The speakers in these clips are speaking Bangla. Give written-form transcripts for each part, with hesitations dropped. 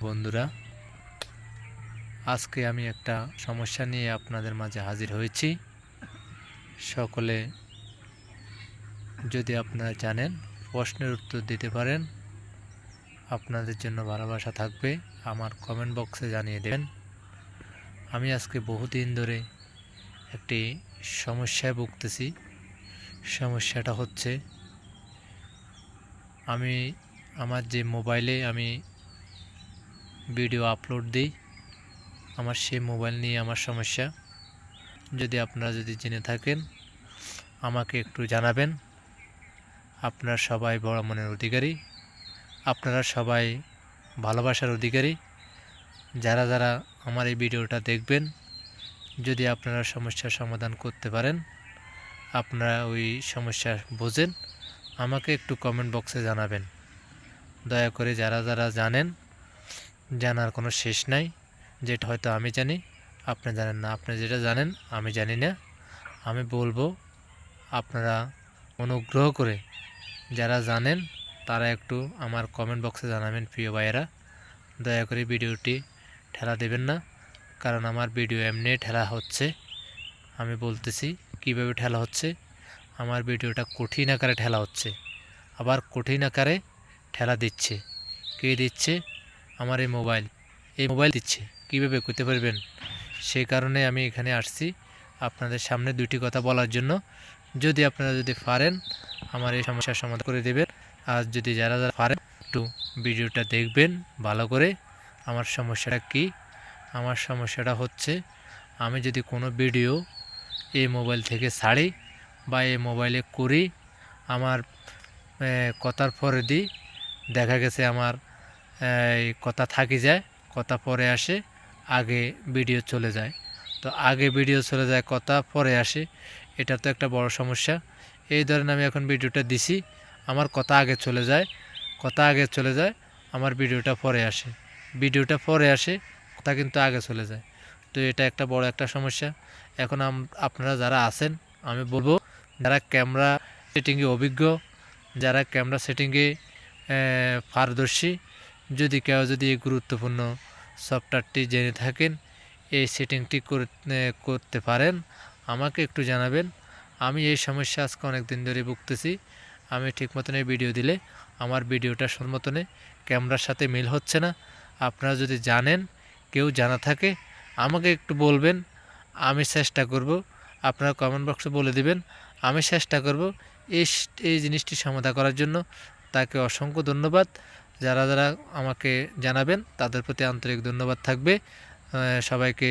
বন্ধুরা, আজকে আমি একটা সমস্যা নিয়ে আপনাদের মাঝে হাজির হয়েছি। সকলে যদি আপনারা জানেন প্রশ্নের উত্তর দিতে পারেন, আপনাদের জন্য ভালোবাসা থাকবে। আমার কমেন্ট বক্সে জানিয়ে দেবেন। আমি আজকে বহুদিন ধরে একটি সমস্যায় ভুগতেছি। সমস্যাটা হচ্ছে আমি আমার যে মোবাইলে আমি ভিডিও আপলোড দিই, আমার সেই মোবাইল নিয়ে আমার সমস্যা। যদি আপনারা জেনে থাকেন আমাকে একটু জানাবেন। আপনারা সবাই বড় মনের অধিকারী, আপনারা সবাই ভালোবাসার অধিকারী। যারা যারা আমার এই ভিডিওটা দেখবেন, যদি আপনারা সমস্যার সমাধান করতে পারেন, আপনারা ওই সমস্যা বোঝেন, আমাকে একটু কমেন্ট বক্সে জানাবেন। দয়া করে যারা যারা জানেন, জানার কোনো শেষ নাই। যেটা হয়তো আমি জানি আপনি জানেন না, আপনি যেটা জানেন আমি জানি না, আমি বলবো। আপনারা অনুগ্রহ করে যারা জানেন তারা একটু আমার কমেন্ট বক্সে জানাবেন। প্রিয় ভাইয়েরা, দয়া করে ভিডিওটি ঠেলা দেবেন না, কারণ আমার ভিডিও এমনি ঠেলা হচ্ছে। আমি বলতেছি কিভাবে ঠেলা হচ্ছে। আমার ভিডিওটা কঠিন আকারে ঠেলা হচ্ছে, আবার কঠিন আকারে ঠেলা দিচ্ছে। কে দিচ্ছে? আমার এই মোবাইল দিচ্ছে। কীভাবে করতে পারবেন? সেই কারণে আমি এখানে আসছি আপনাদের সামনে দুইটি কথা বলার জন্য। যদি আপনারা পারেন আমার এই সমস্যার সমাধান করে দেবেন। আর যদি যারা যারা পারেন একটু ভিডিওটা দেখবেন ভালো করে। আমার সমস্যাটা কি? আমার সমস্যাটা হচ্ছে, আমি যদি কোনো ভিডিও এই মোবাইল থেকে ছাড়ি বা এই মোবাইলে করি, আমার কথার পরে দিই, দেখা গেছে আমার কথা থাকি যায়, কথা পরে আসে, আগে ভিডিও চলে যায়। তো আগে ভিডিও চলে যায়, কথা পরে আসে, এটা তো একটা বড় সমস্যা। এই ধরেন আমি এখন ভিডিওটা দিছি, আমার কথা আগে চলে যায়, আমার ভিডিওটা পরে আসে, কথা কিন্তু আগে চলে যায়। তো এটা একটা বড় একটা সমস্যা। এখন আপনারা যারা আছেন, আমি বলবো যারা ক্যামেরা সেটিংয়ে অভিজ্ঞ, যারা ক্যামেরা সেটিংয়ে পারদর্শী, যদি কেউ এই গুরুত্বপূর্ণ সফটওয়্যারটি জেনে থাকেন, এই সেটিংটি করতে পারেন, আমাকে একটু জানাবেন। আমি এই সমস্যা আজকে অনেক দিন ধরে ভুগতেছি। আমি ঠিক মতন এই ভিডিও দিলে আমার ভিডিওটা সম্মতনে ক্যামেরার সাথে মিল হচ্ছে না। আপনারা যদি জানেন, কেউ জানা থাকে, আমাকে একটু বলবেন। আমি চেষ্টা করব, আপনারা কমেন্ট বক্সে বলে দিবেন, আমি চেষ্টা করব এই জিনিসটি সমাধান করার জন্য। তাকে অসংখ্য ধন্যবাদ। যারা যারা আমাকে জানাবেন তাদের প্রতি আন্তরিক ধন্যবাদ থাকবে। সবাইকে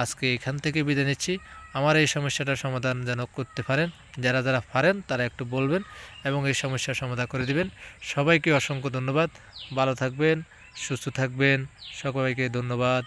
আজকে এখান থেকে বিদায় নিচ্ছি। আমার এই সমস্যাটার সমাধান যেন করতে পারেন, যারা যারা পারেন তারা একটু বলবেন এবং এই সমস্যার সমাধান করে দিবেন। সবাইকে অসংখ্য ধন্যবাদ। ভালো থাকবেন, সুস্থ থাকবেন। সবাইকে ধন্যবাদ।